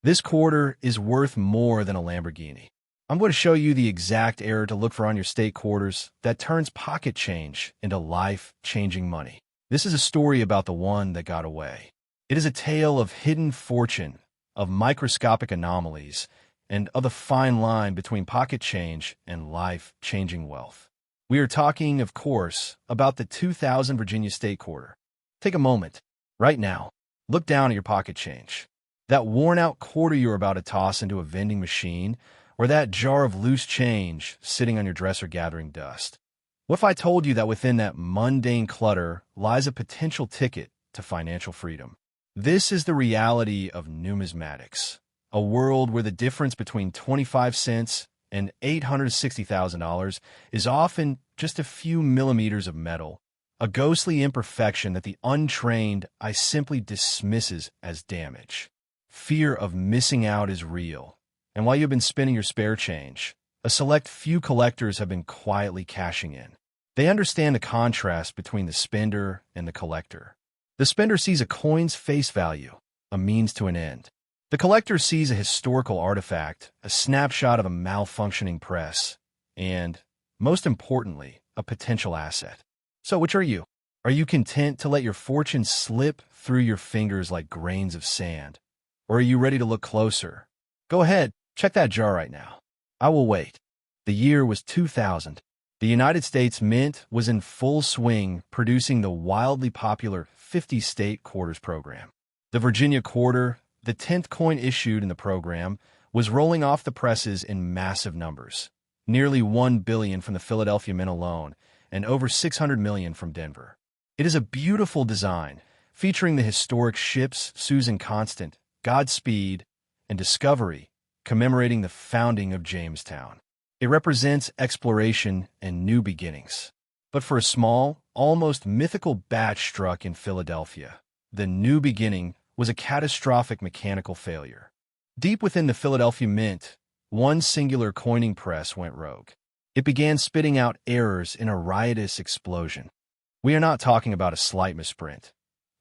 This quarter is worth more than a Lamborghini. I'm going to show you the exact error to look for on your state quarters that turns pocket change into life-changing money. This is a story about the one that got away. It is a tale of hidden fortune, of microscopic anomalies, and of the fine line between pocket change and life-changing wealth. We are talking, of course, about the 2000 Virginia State Quarter. Take a moment, right now, look down at your pocket change. That worn-out quarter you're about to toss into a vending machine, or that jar of loose change sitting on your dresser gathering dust. What if I told you that within that mundane clutter lies a potential ticket to financial freedom? This is the reality of numismatics, a world where the difference between 25 cents and $860,000 is often just a few millimeters of metal, a ghostly imperfection that the untrained eye simply dismisses as damage. Fear of missing out is real, and while you've been spending your spare change, a select few collectors have been quietly cashing in. They understand the contrast between the spender and the collector. The spender sees a coin's face value, a means to an end. The collector sees a historical artifact, a snapshot of a malfunctioning press, and, most importantly, a potential asset. So which are you? Are you content to let your fortune slip through your fingers like grains of sand? Or are you ready to look closer? Go ahead, check that jar right now. I will wait. The year was 2000. The United States Mint was in full swing producing the wildly popular 50-state quarters program. The Virginia quarter, the 10th coin issued in the program, was rolling off the presses in massive numbers. Nearly $1 billion from the Philadelphia Mint alone, and over $600 million from Denver. It is a beautiful design, featuring the historic ships Susan Constant, Godspeed, and Discovery, commemorating the founding of Jamestown. It represents exploration and new beginnings. But for a small, almost mythical batch struck in Philadelphia, the new beginning was a catastrophic mechanical failure. Deep within the Philadelphia Mint, one singular coining press went rogue. It began spitting out errors in a riotous explosion. We are not talking about a slight misprint.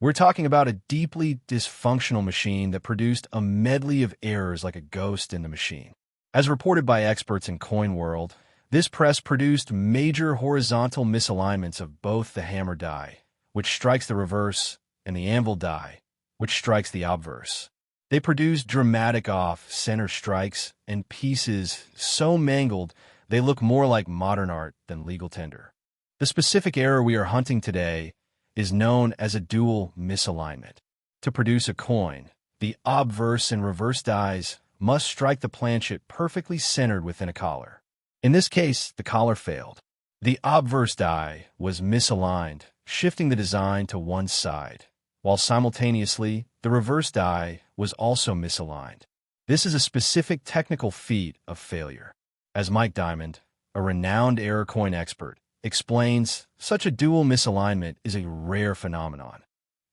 We're talking about a deeply dysfunctional machine that produced a medley of errors like a ghost in the machine. As reported by experts in coin world, this press produced major horizontal misalignments of both the hammer die, which strikes the reverse, and the anvil die, which strikes the obverse. They produced dramatic off-center strikes and pieces so mangled they look more like modern art than legal tender. The specific error we are hunting today is known as a dual misalignment. To produce a coin, the obverse and reverse dies must strike the planchet perfectly centered within a collar. In this case, the collar failed. The obverse die was misaligned, shifting the design to one side, while simultaneously, the reverse die was also misaligned. This is a specific technical feat of failure. As Mike Diamond, a renowned error coin expert, explains, such a dual misalignment is a rare phenomenon.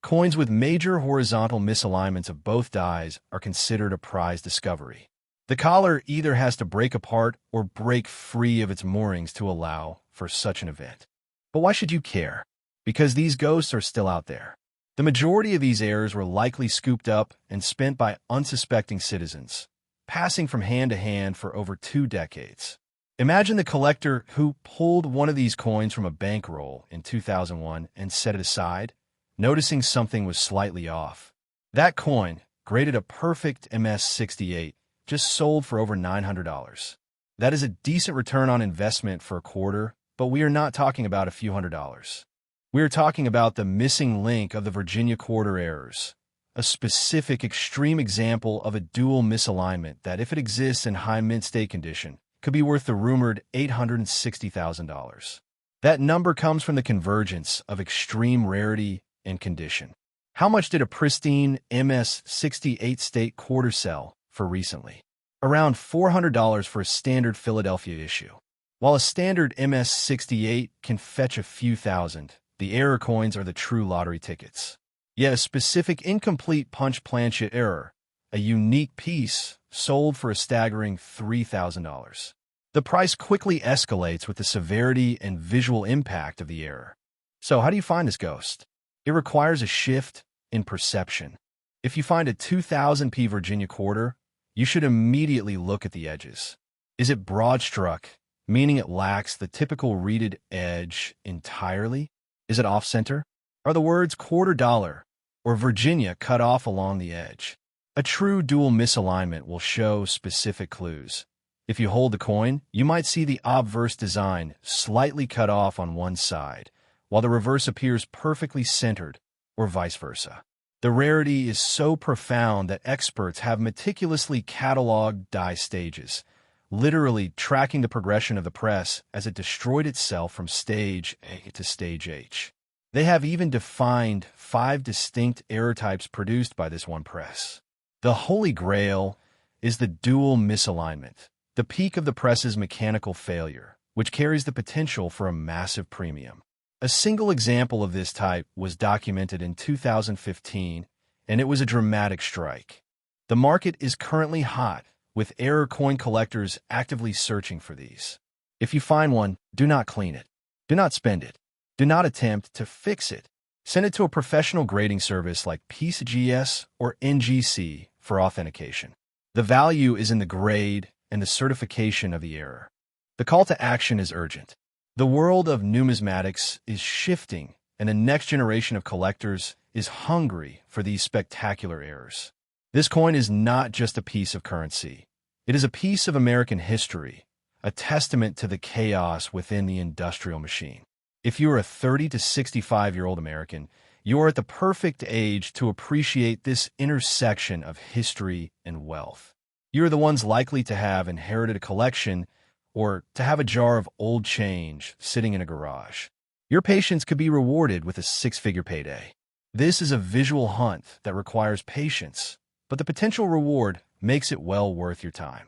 Coins with major horizontal misalignments of both dies are considered a prize discovery. The collar either has to break apart or break free of its moorings to allow for such an event. But why should you care? Because these ghosts are still out there. The majority of these errors were likely scooped up and spent by unsuspecting citizens, passing from hand to hand for over 2 decades. Imagine the collector who pulled one of these coins from a bankroll in 2001 and set it aside, noticing something was slightly off. That coin, graded a perfect MS-68, just sold for over $900. That is a decent return on investment for a quarter, but we are not talking about a few $100s. We are talking about the missing link of the Virginia quarter errors, a specific extreme example of a dual misalignment that, if it exists in high mint state condition, could be worth the rumored $860,000. That number comes from the convergence of extreme rarity and condition. How much did a pristine MS-68 state quarter sell for recently? Around $400 for a standard Philadelphia issue. While a standard MS-68 can fetch a few thousand, the error coins are the true lottery tickets. Yet a specific incomplete punch planchet error, a unique piece, sold for a staggering $3,000. The price quickly escalates with the severity and visual impact of the error. So how do you find this ghost? It requires a shift in perception. If you find a 2000p Virginia quarter, you should immediately look at the edges. Is it broad-struck, meaning it lacks the typical reeded edge entirely? Is it off-center? Are the words quarter dollar or Virginia cut off along the edge? A true dual misalignment will show specific clues. If you hold the coin, you might see the obverse design slightly cut off on one side, while the reverse appears perfectly centered, or vice versa. The rarity is so profound that experts have meticulously cataloged die stages, literally tracking the progression of the press as it destroyed itself from stage A to stage H. They have even defined 5 distinct error types produced by this one press. The holy grail is the dual misalignment, the peak of the press's mechanical failure, which carries the potential for a massive premium. A single example of this type was documented in 2015, and it was a dramatic strike. The market is currently hot, with error coin collectors actively searching for these. If you find one, do not clean it. Do not spend it. Do not attempt to fix it. Send it to a professional grading service like PCGS or NGC for authentication. The value is in the grade and the certification of the error. The call to action is urgent. The world of numismatics is shifting, and the next generation of collectors is hungry for these spectacular errors. This coin is not just a piece of currency. It is a piece of American history, a testament to the chaos within the industrial machine. If you are a 30 to 65-year-old American, you are at the perfect age to appreciate this intersection of history and wealth. You are the ones likely to have inherited a collection or to have a jar of old change sitting in a garage. Your patience could be rewarded with a 6-figure payday. This is a visual hunt that requires patience, but the potential reward makes it well worth your time.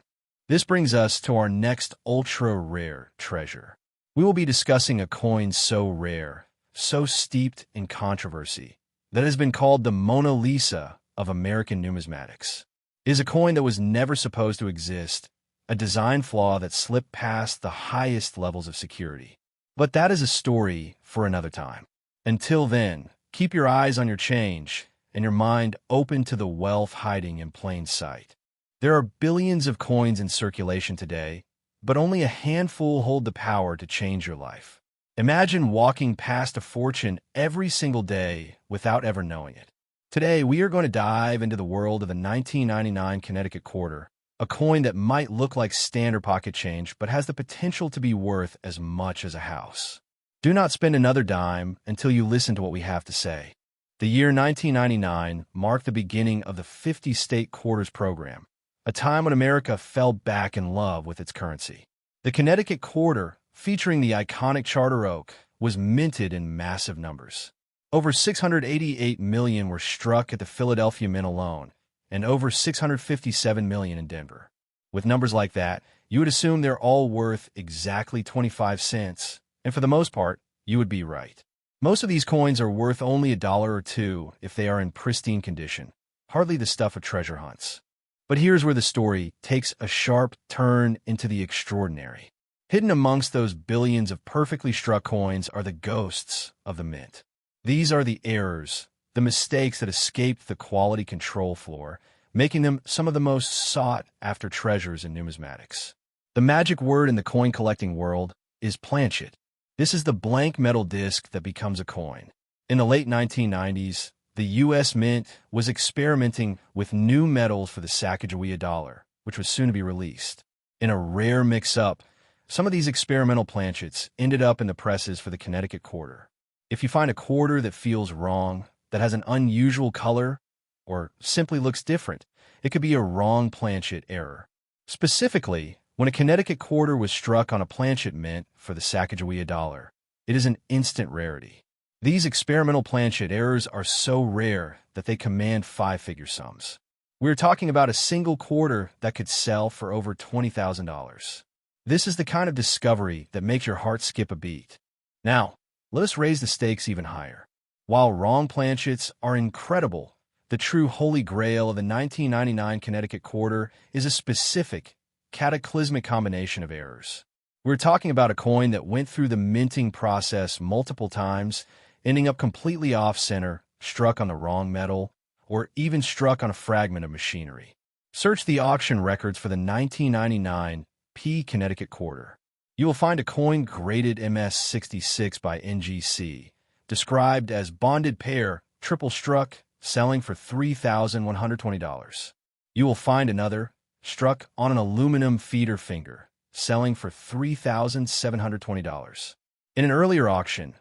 This brings us to our next ultra-rare treasure. We will be discussing a coin so rare, so steeped in controversy, that has been called the Mona Lisa of American numismatics. It is a coin that was never supposed to exist, a design flaw that slipped past the highest levels of security. But that is a story for another time. Until then, keep your eyes on your change and your mind open to the wealth hiding in plain sight. There are billions of coins in circulation today, but only a handful hold the power to change your life. Imagine walking past a fortune every single day without ever knowing it. Today, we are going to dive into the world of the 1999 Connecticut quarter, a coin that might look like standard pocket change but has the potential to be worth as much as a house. Do not spend another dime until you listen to what we have to say. The year 1999 marked the beginning of the 50-state quarters program, a time when America fell back in love with its currency. The Connecticut quarter, featuring the iconic charter oak, was minted in massive numbers. Over 688 million were struck at the Philadelphia Mint alone, and over 657 million in Denver. With numbers like that, you would assume they're all worth exactly 25 cents, and for the most part, you would be right. Most of these coins are worth only $1 or $2 if they are in pristine condition, hardly the stuff of treasure hunts. But here's where the story takes a sharp turn into the extraordinary. Hidden amongst those billions of perfectly struck coins are the ghosts of the mint. These are the errors, the mistakes that escaped the quality control floor, making them some of the most sought-after treasures in numismatics. The magic word in the coin-collecting world is planchet. This is the blank metal disc that becomes a coin. In the late 1990s, the U.S. Mint was experimenting with new metals for the Sacagawea dollar, which was soon to be released. In a rare mix-up, some of these experimental planchets ended up in the presses for the Connecticut quarter. If you find a quarter that feels wrong, that has an unusual color, or simply looks different, it could be a wrong planchet error. Specifically, when a Connecticut quarter was struck on a planchet mint for the Sacagawea dollar, it is an instant rarity. These experimental planchet errors are so rare that they command 5-figure sums. We're talking about a single quarter that could sell for over $20,000. This is the kind of discovery that makes your heart skip a beat. Now, let us raise the stakes even higher. While wrong planchets are incredible, the true holy grail of the 1999 Connecticut quarter is a specific, cataclysmic combination of errors. We're talking about a coin that went through the minting process multiple times, ending up completely off-center, struck on the wrong metal, or even struck on a fragment of machinery. Search the auction records for the 1999 P Connecticut quarter. You will find a coin graded MS66 by NGC, described as bonded pair, triple struck, selling for $3,120. You will find another, struck on an aluminum feeder finger, selling for $3,720. In an earlier auction,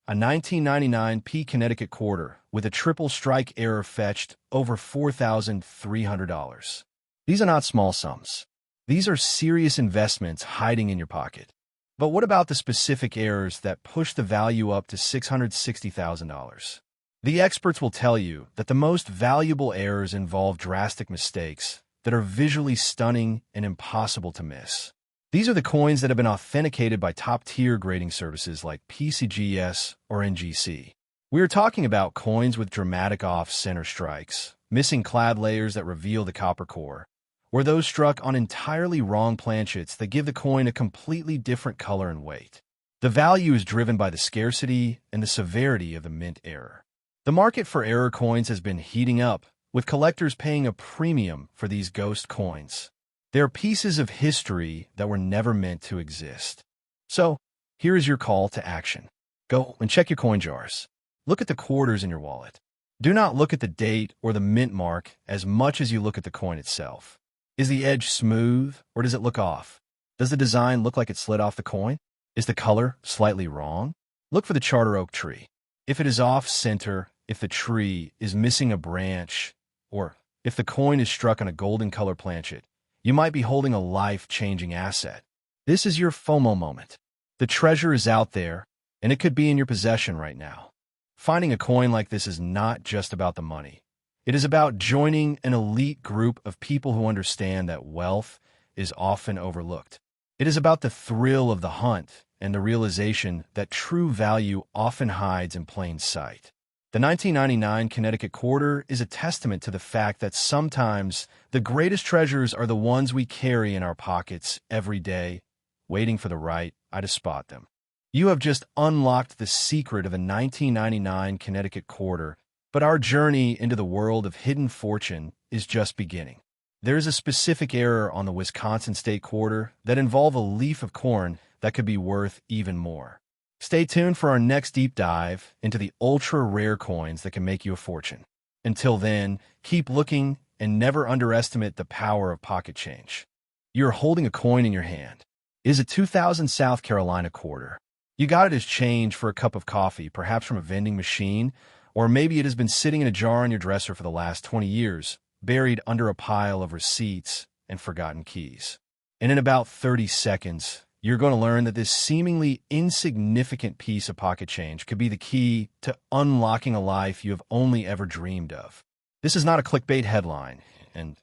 a 1999 P Connecticut quarter with a triple strike error fetched over $4,300. These are not small sums. These are serious investments hiding in your pocket. But what about the specific errors that push the value up to $660,000? The experts will tell you that the most valuable errors involve drastic mistakes that are visually stunning and impossible to miss. These are the coins that have been authenticated by top-tier grading services like PCGS or NGC. We are talking about coins with dramatic off-center strikes, missing clad layers that reveal the copper core, or those struck on entirely wrong planchets that give the coin a completely different color and weight. The value is driven by the scarcity and the severity of the mint error. The market for error coins has been heating up, with collectors paying a premium for these ghost coins. They are pieces of history that were never meant to exist. So, here is your call to action. Go and check your coin jars. Look at the quarters in your wallet. Do not look at the date or the mint mark as much as you look at the coin itself. Is the edge smooth, or does it look off? Does the design look like it slid off the coin? Is the color slightly wrong? Look for the charter oak tree. If it is off-center, if the tree is missing a branch, or if the coin is struck on a golden color planchet, you might be holding a life-changing asset. This is your FOMO moment. The treasure is out there, and it could be in your possession right now. Finding a coin like this is not just about the money. It is about joining an elite group of people who understand that wealth is often overlooked. It is about the thrill of the hunt and the realization that true value often hides in plain sight. The 1999 Connecticut quarter is a testament to the fact that sometimes the greatest treasures are the ones we carry in our pockets every day, waiting for the right eye to spot them. You have just unlocked the secret of a 1999 Connecticut quarter, but our journey into the world of hidden fortune is just beginning. There is a specific error on the Wisconsin State quarter that involve a leaf of corn that could be worth even more. Stay tuned for our next deep dive into the ultra-rare coins that can make you a fortune. Until then, keep looking and never underestimate the power of pocket change. You're holding a coin in your hand. It is a 2000 South Carolina quarter. You got it as change for a cup of coffee, perhaps from a vending machine, or maybe it has been sitting in a jar on your dresser for the last 20 years, buried under a pile of receipts and forgotten keys. And in about 30 seconds, you're going to learn that this seemingly insignificant piece of pocket change could be the key to unlocking a life you have only ever dreamed of. This is not a clickbait headline, and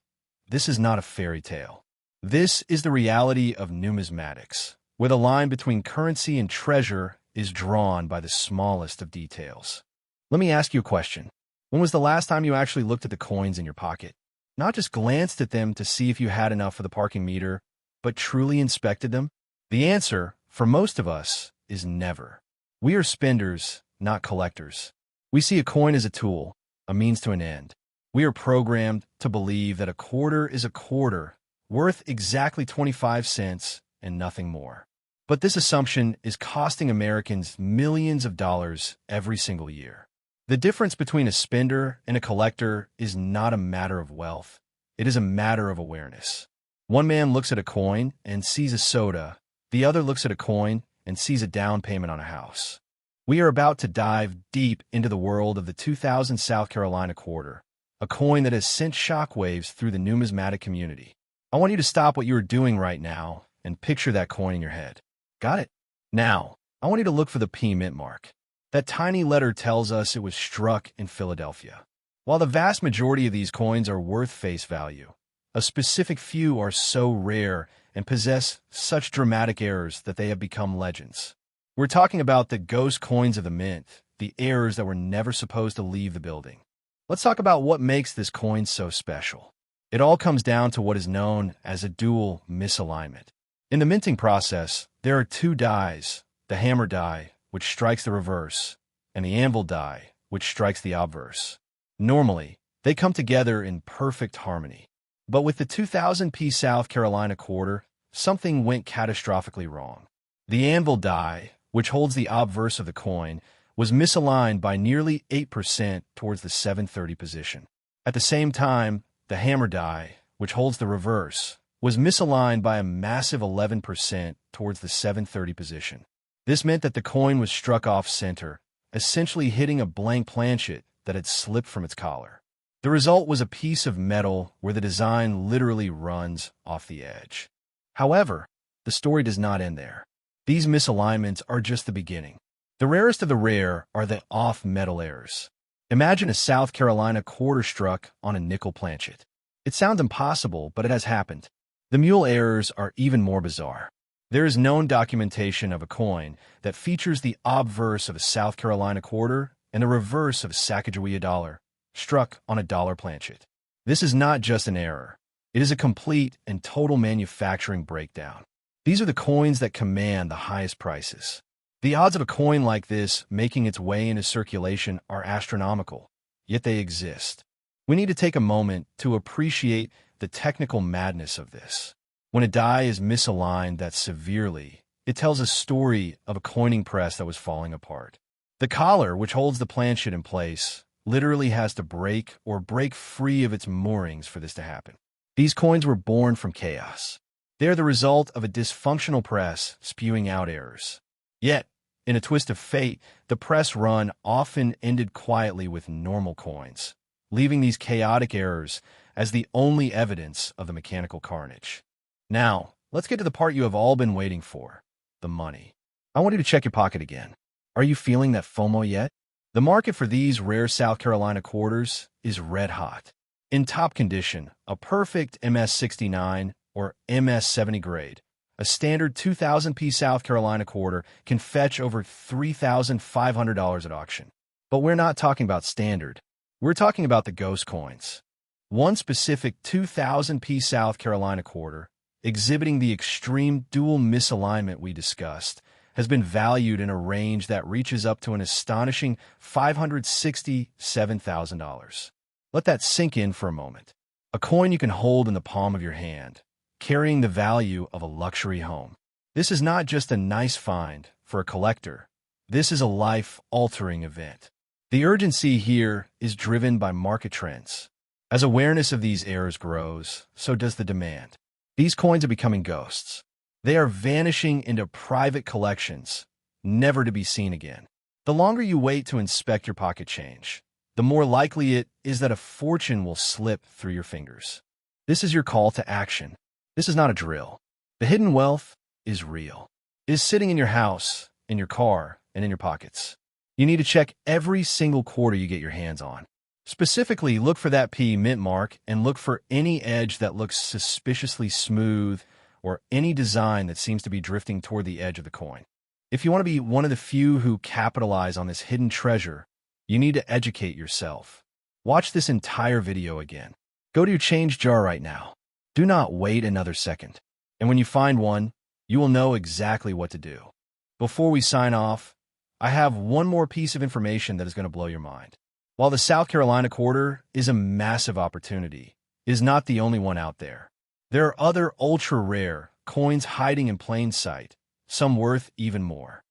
this is not a fairy tale. This is the reality of numismatics, where the line between currency and treasure is drawn by the smallest of details. Let me ask you a question. When was the last time you actually looked at the coins in your pocket? Not just glanced at them to see if you had enough for the parking meter, but truly inspected them? The answer, for most of us, is never. We are spenders, not collectors. We see a coin as a tool, a means to an end. We are programmed to believe that a quarter is a quarter, worth exactly 25 cents and nothing more. But this assumption is costing Americans millions of dollars every single year. The difference between a spender and a collector is not a matter of wealth. It is a matter of awareness. One man looks at a coin and sees a soda. The other looks at a coin and sees a down payment on a house. We are about to dive deep into the world of the 2000 South Carolina quarter, a coin that has sent shockwaves through the numismatic community. I want you to stop what you are doing right now and picture that coin in your head. Got it? Now, I want you to look for the P mint mark. That tiny letter tells us it was struck in Philadelphia. While the vast majority of these coins are worth face value, a specific few are so rare and possess such dramatic errors that they have become legends. We're talking about the ghost coins of the mint, the errors that were never supposed to leave the building. Let's talk about what makes this coin so special. It all comes down to what is known as a dual misalignment. In the minting process, there are two dies, the hammer die, which strikes the reverse, and the anvil die, which strikes the obverse. Normally, They come together in perfect harmony. But with the 2000p South Carolina quarter, something went catastrophically wrong. The anvil die, which holds the obverse of the coin, was misaligned by nearly 8% towards the 730 position. At the same time, the hammer die, which holds the reverse, was misaligned by a massive 11% towards the 730 position. This meant that the coin was struck off center, essentially hitting a blank planchet that had slipped from its collar. The result was a piece of metal where the design literally runs off the edge. However, the story does not end there. These misalignments are just the beginning. The rarest of the rare are the off-metal errors. Imagine a South Carolina quarter struck on a nickel planchet. It sounds impossible, but it has happened. The mule errors are even more bizarre. There is known documentation of a coin that features the obverse of a South Carolina quarter and the reverse of a Sacagawea dollar, struck on a dollar planchet. This is not just an error. It is a complete and total manufacturing breakdown. These are the coins that command the highest prices. The odds of a coin like this making its way into circulation are astronomical, yet they exist. We need to take a moment to appreciate the technical madness of this. When a die is misaligned that severely, it tells a story of a coining press that was falling apart. The collar, which holds the planchet in place, literally has to break or break free of its moorings for this to happen. These coins were born from chaos. They are the result of a dysfunctional press spewing out errors. Yet, in a twist of fate, the press run often ended quietly with normal coins, leaving these chaotic errors as the only evidence of the mechanical carnage. Now, let's get to the part you have all been waiting for, the money. I want you to check your pocket again. Are you feeling that FOMO yet? The market for these rare South Carolina quarters is red hot. In top condition, a perfect MS69 or MS70 grade, a standard 2000p South Carolina quarter can fetch over $3,500 at auction. But we're not talking about standard. We're talking about the ghost coins. One specific 2000p South Carolina quarter, exhibiting the extreme dual misalignment we discussed, has been valued in a range that reaches up to an astonishing $567,000. Let that sink in for a moment. A coin you can hold in the palm of your hand, carrying the value of a luxury home. This is not just a nice find for a collector. This is a life-altering event. The urgency here is driven by market trends. As awareness of these errors grows, so does the demand. These coins are becoming ghosts. They are vanishing into private collections, never to be seen again. The longer you wait to inspect your pocket change, the more likely it is that a fortune will slip through your fingers. This is your call to action. This is not a drill. The hidden wealth is real. It is sitting in your house, in your car, and in your pockets. You need to check every single quarter you get your hands on. Specifically, look for that P mint mark and look for any edge that looks suspiciously smooth or any design that seems to be drifting toward the edge of the coin. If you want to be one of the few who capitalize on this hidden treasure, you need to educate yourself. Watch this entire video again. Go to your change jar right now. Do not wait another second. And when you find one, you will know exactly what to do. Before we sign off, I have one more piece of information that is going to blow your mind. While the South Carolina quarter is a massive opportunity, it is not the only one out there. There are other ultra-rare coins hiding in plain sight, some worth even more.